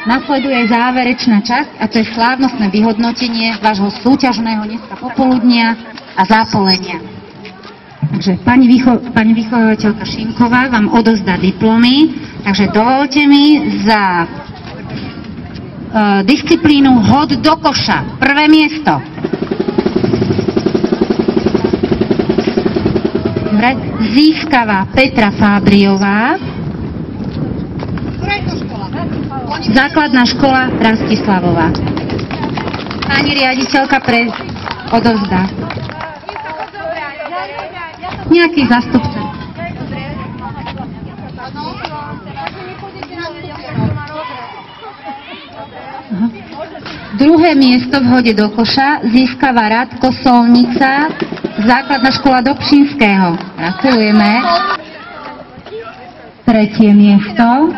Nasleduje záverečná časť a to je slávnostné vyhodnotenie vášho súťažného dneska popoludnia a zápolenia. Takže pani vychovateľka Šimková vám odozdá diplomy, takže dovolte mi za disciplínu hod do koša. Prvé miesto. Získava Petra Fábriová. Základná škola Rastislavová. Pani riaditeľka odovzdá. Nejaký zástupca. Druhé miesto v hode do koša získava Radko Solnica, základná škola Dobšinského. Gratulujeme. Tretie miesto.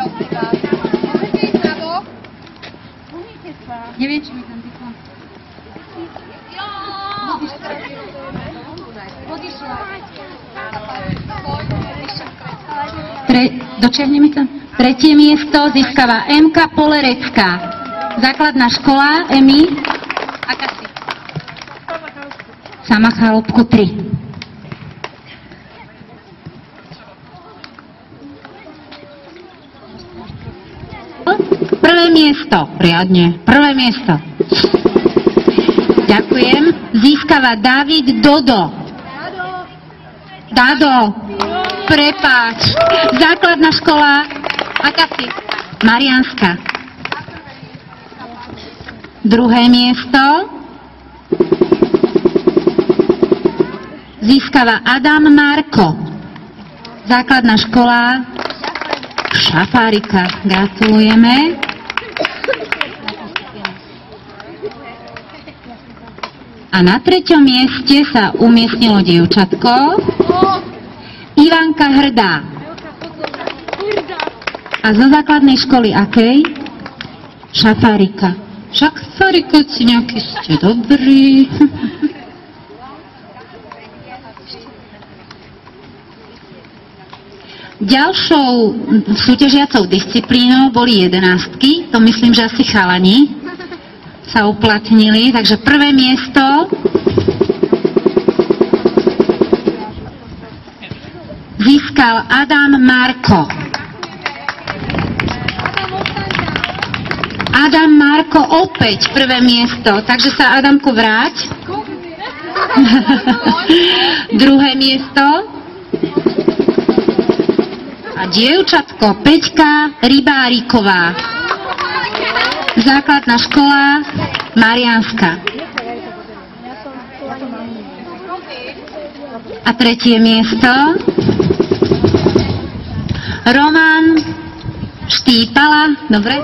Neviem, či mi tam diplom. Dočiahni mi to. Tretie miesto získava Emka Polerecká. Základná škola Emi. Aká si? Sama Chalúbku 3. Prvé miesto. Riadne. Prvé miesto. Ďakujem. Získava David Dodo. Dado. Prepáč. Základná škola. Aká si? Mariánska. Druhé miesto. Získava Adam Marko. Základná škola Šafárika. Gratulujeme. A na treťom mieste sa umiestnilo dievčatko Ivanka Hrdá. A zo základnej školy akej? Šafárika. Šafárika, si nejaký ste dobrí. Ďalšou súťažiacou disciplínou boli 11-ky, to myslím, že asi chalani sa uplatnili, takže prvé miesto získal Adam Marko. Adam Marko opäť prvé miesto, takže sa Adamku vráť. Druhé miesto. A dievčatko Peťka Rybáriková. Základná škola Mariánska. A tretie miesto. Roman Štípala. Dobre.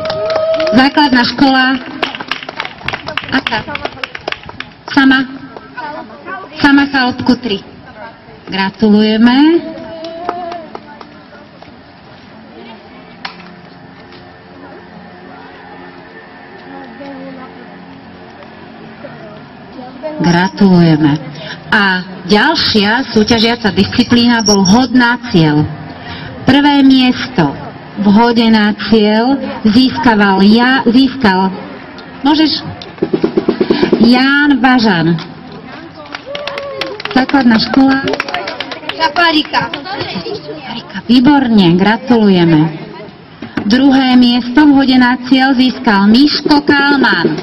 Základná škola. Aká? Sama Chalúbku 3. Gratulujeme. Gratulujeme. A ďalšia súťažiaca disciplína bol hod na cieľ. Prvé miesto v hode na cieľ získal Ján Važan. základná škola. Šaparika. Výborne, gratulujeme. Druhé miesto v hode na cieľ získal Miško Kalman.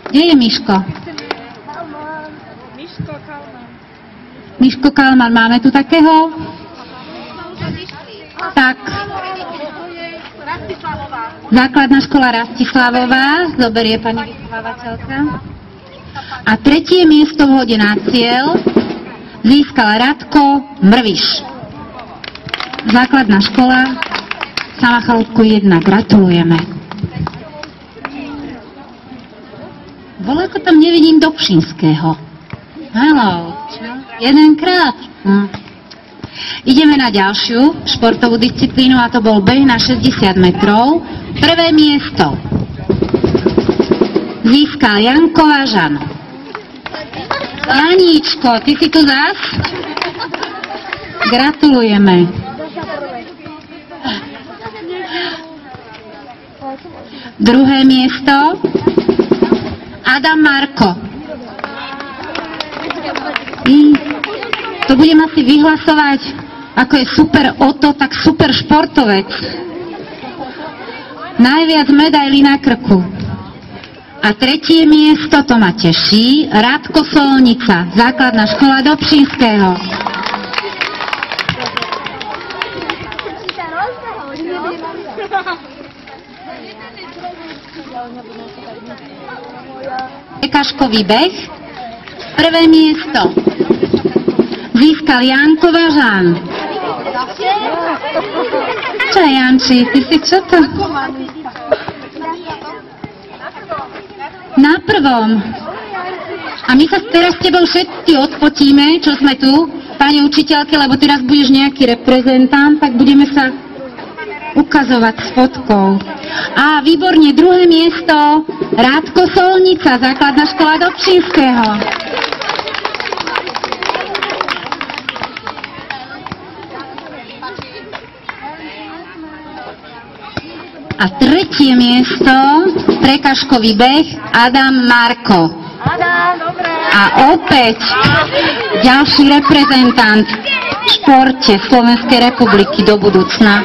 Kde je Miško? Miško Kalman, máme tu takého? Tak. Základná škola Rastislavová, zoberie pani vychovávateľka. A tretie miesto v hode na cieľ získal Radko Mrviš. Základná škola Sama Chalúbku 1. Gratulujeme. Voľako tam nevidím Dobšinského. Haló. Jedenkrát. Ideme na ďalšiu športovú disciplínu a to bol beh na 60 metrov. Prvé miesto získal Janková Žan. Janíčko, ty si tu zás? Gratulujeme. Druhé miesto Adam Marko. To budem asi vyhlasovať, ako je super Oto, tak super športovec. Najviac medailí na krku. A tretie miesto, to ma teší, Radko Solnica, základná škola Dobšinského. Kaškový beh. Prvé miesto získal Janko Važán. Čo, Janči, ty si čo to? Na prvom. A my sa teraz s tebou všetci odfotíme, čo sme tu, pani učiteľke, lebo teraz budeš nejaký reprezentant, tak budeme sa ukazovať s fotkou. A výborne, druhé miesto, Rádko Solnica, základná škola Dobšinského. A tretie miesto, prekažkový beh, Adam Marko. A opäť ďalší reprezentant v športe Slovenskej republiky do budúcna.